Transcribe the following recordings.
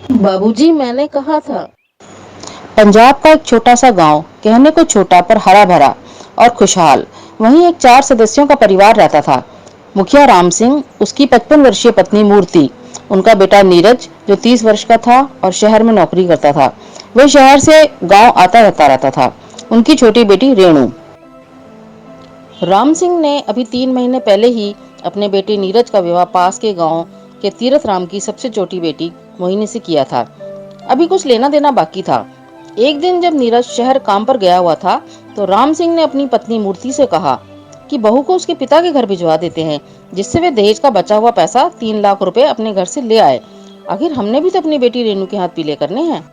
बाबूजी, मैंने कहा था। पंजाब का एक छोटा सा गांव, कहने को छोटा पर हरा भरा और खुशहाल। वहीं एक 4 सदस्यों का परिवार रहता था। मुखिया राम सिंह, उसकी 55 वर्षीय पत्नी मूर्ति, उनका बेटा नीरज जो 30 वर्ष का था और शहर में नौकरी करता था। वह शहर से गांव आता जाता रहता था। उनकी छोटी बेटी रेणु। राम सिंह ने अभी 3 महीने पहले ही अपने बेटे नीरज का विवाह पास के गांव के तीरथ राम की सबसे छोटी बेटी मोहिनी से किया था। अभी कुछ लेना देना बाकी था। एक दिन जब नीरज शहर काम पर गया हुआ था तो राम सिंह ने अपनी पत्नी मूर्ति से कहा कि बहू को उसके पिता के घर भिजवा देते हैं, जिससे वे दहेज का बचा हुआ पैसा 3 लाख रुपए अपने घर से ले आए। आखिर हमने भी तो अपनी बेटी रेणु के हाथ पीले करने हैं।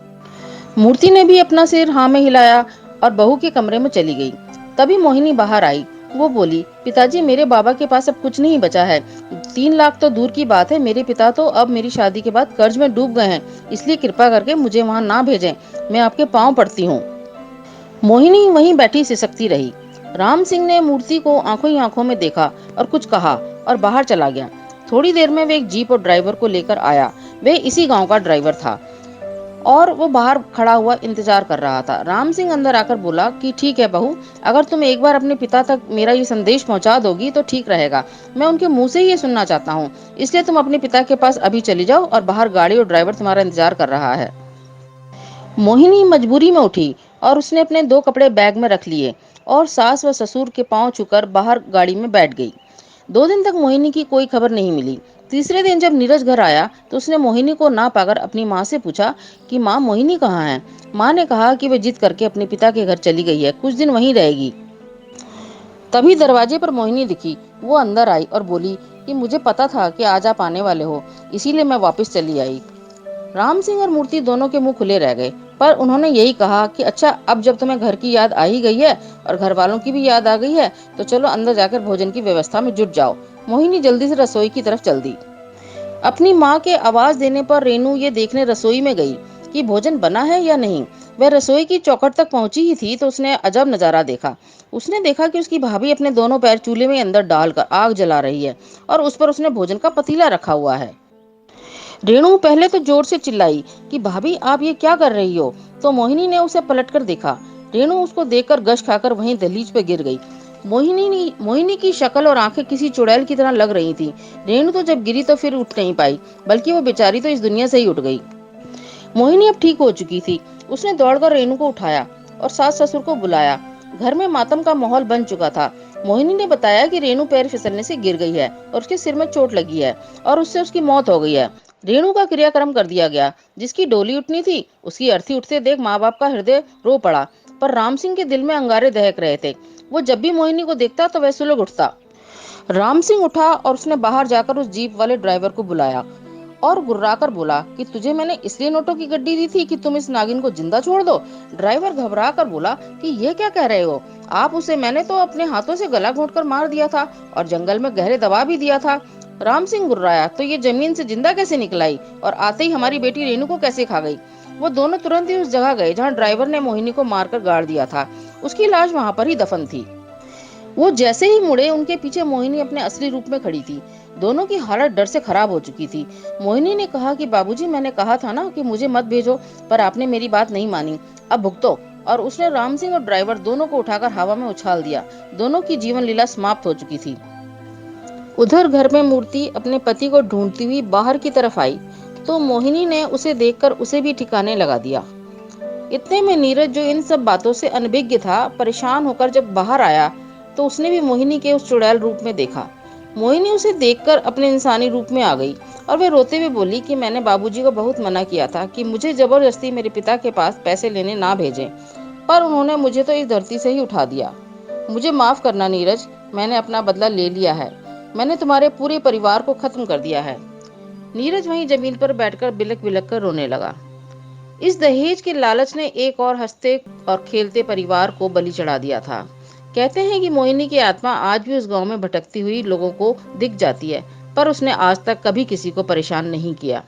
मूर्ति ने भी अपना सिर हाँ में हिलाया और बहू के कमरे में चली गई। तभी मोहिनी बाहर आई। वो बोली, पिताजी, मेरे बाबा के पास अब कुछ नहीं बचा है। 3 लाख तो दूर की बात है, मेरे पिता तो अब मेरी शादी के बाद कर्ज में डूब गए हैं। इसलिए कृपा करके मुझे वहां ना भेजें, मैं आपके पांव पड़ती हूँ। मोहिनी वहीं बैठी सिसकती रही। राम सिंह ने मूर्ति को आंखों ही आंखों में देखा और कुछ कहा और बाहर चला गया। थोड़ी देर में वे एक जीप और ड्राइवर को लेकर आया। वे इसी गांव का ड्राइवर था और वो बाहर खड़ा हुआ इंतजार कर रहा था। राम सिंह अंदर आकर बोला कि ठीक है बहू, अगर तुम एक बार अपने पिता तक मेरा ये संदेश पहुंचा दोगी तो ठीक रहेगा। मैं उनके मुंह से ही ये सुनना चाहता हूँ। इसलिए तुम अपने पिता के पास अभी चली जाओ और बाहर गाड़ी और ड्राइवर तुम्हारा इंतजार कर रहा है। मोहिनी मजबूरी में उठी और उसने अपने 2 कपड़े बैग में रख लिए और सास व ससुर के पांव छूकर बाहर गाड़ी में बैठ गई। 2 दिन तक मोहिनी की कोई खबर नहीं मिली। तीसरे दिन जब नीरज घर आया तो उसने मोहिनी को ना पाकर अपनी माँ से पूछा कि माँ, मोहिनी कहाँ है। माँ ने कहा कि वे जिद करके अपने पिता के घर चली गई है, कुछ दिन वहीं रहेगी। तभी दरवाजे पर मोहिनी दिखी। वो अंदर आई और बोली कि मुझे पता था कि आज आप आने वाले हो, इसीलिए मैं वापस चली आई। राम सिंह और मूर्ति दोनों के मुंह खुले रह गए, पर उन्होंने यही कहा कि अच्छा, अब जब तुम्हें घर की याद आ ही गई है और घर वालों की भी याद आ गई है तो चलो अंदर जाकर भोजन की व्यवस्था में जुट जाओ। मोहिनी जल्दी से रसोई की तरफ चल दी। अपनी माँ के आवाज देने पर रेनू ये देखने रसोई में गई कि भोजन बना है या नहीं। वह रसोई की चौखट तक पहुंची ही थी तो उसने अजब नजारा देखा। उसने देखा कि उसकी भाभी अपने दोनों पैर चूल्हे में अंदर डालकर आग जला रही है और उस पर उसने भोजन का पतीला रखा हुआ है। रेणु पहले तो जोर से चिल्लाई कि भाभी, आप ये क्या कर रही हो। तो मोहिनी ने उसे पलटकर देखा। रेणु उसको देखकर गश खाकर वहीं दहलीज पे गिर गई। मोहिनी की शक्ल और आंखें किसी चुड़ैल की तरह लग रही थी। रेणु तो जब गिरी तो फिर उठ नहीं पाई, बल्कि वो बेचारी तो इस दुनिया से ही उठ गई। मोहिनी अब ठीक हो चुकी थी। उसने दौड़कर रेणु को उठाया और सास ससुर को बुलाया। घर में मातम का माहौल बन चुका था। मोहिनी ने बताया कि रेणु पैर फिसलने से गिर गई है और उसके सिर में चोट लगी है और उससे उसकी मौत हो गई है। रेणु का क्रियाक्रम कर दिया गया। जिसकी डोली उठनी थी उसकी अर्थी उठते देख माँ बाप का हृदय रो पड़ा। पर राम सिंह के दिल में अंगारे दहक रहे थे। वो जब भी मोहिनी को देखता तो वह सुलग उठता। राम सिंह उठा और उसने बाहर जाकर उस जीप वाले ड्राइवर को बुलाया और गुर्राकर बोला कि तुझे मैंने इसलिए नोटों की गड्डी दी थी कि तुम इस नागिन को जिंदा छोड़ दो। ड्राइवर घबरा कर बोला कि ये क्या कह रहे हो आप, उसे मैंने तो अपने हाथों से गला घोंटकर मार दिया था और जंगल में गहरे दबा भी दिया था। राम सिंह गुर्राया तो ये जमीन से जिंदा कैसे निकल आई और आते ही हमारी बेटी रेणु को कैसे खा गई। वो दोनों तुरंत ही उस जगह गए जहाँ ड्राइवर ने मोहिनी को मारकर गाड़ दिया था। उसकी लाश वहां पर ही दफन थी। वो जैसे ही मुड़े उनके पीछे मोहिनी अपने असली रूप में खड़ी थी। दोनों की हालत डर से खराब हो चुकी थी। मोहिनी ने कहा कि बाबूजी, मैंने कहा था ना कि मुझे मत भेजो, पर आपने मेरी बात नहीं मानी। अब भुगतो। और उसने राम सिंह और ड्राइवर दोनों को उठाकर हवा में उछाल दिया। दोनों की जीवन लीला समाप्त हो चुकी थी। उधर घर में मूर्ति अपने पति को ढूंढती हुई बाहर की तरफ आई तो मोहिनी ने उसे देखकर उसे भी ठिकाने लगा दिया। इतने में नीरज, जो इन सब बातों से अनभिज्ञ था, परेशान होकर जब बाहर आया तो उसने भी मोहिनी के उस चुड़ैल रूप में देखा। मोहिनी उसे देखकर अपने इंसानी रूप में आ गई और वे रोते हुए बोली कि मैंने बाबूजी को बहुत मना किया था कि मुझे जबरदस्ती मेरे पिता के पास पैसे लेने ना भेजें, पर उन्होंने मुझे तो इस धरती से ही उठा दिया। मुझे माफ करना नीरज, मैंने अपना बदला ले लिया है। मैंने तुम्हारे पूरे परिवार को खत्म कर दिया है। नीरज वहीं जमीन पर बैठकर बिलक बिलक कर रोने लगा। इस दहेज के लालच ने एक और हंसते और खेलते परिवार को बलि चढ़ा दिया था। कहते हैं कि मोहिनी की आत्मा आज भी उस गांव में भटकती हुई लोगों को दिख जाती है, पर उसने आज तक कभी किसी को परेशान नहीं किया।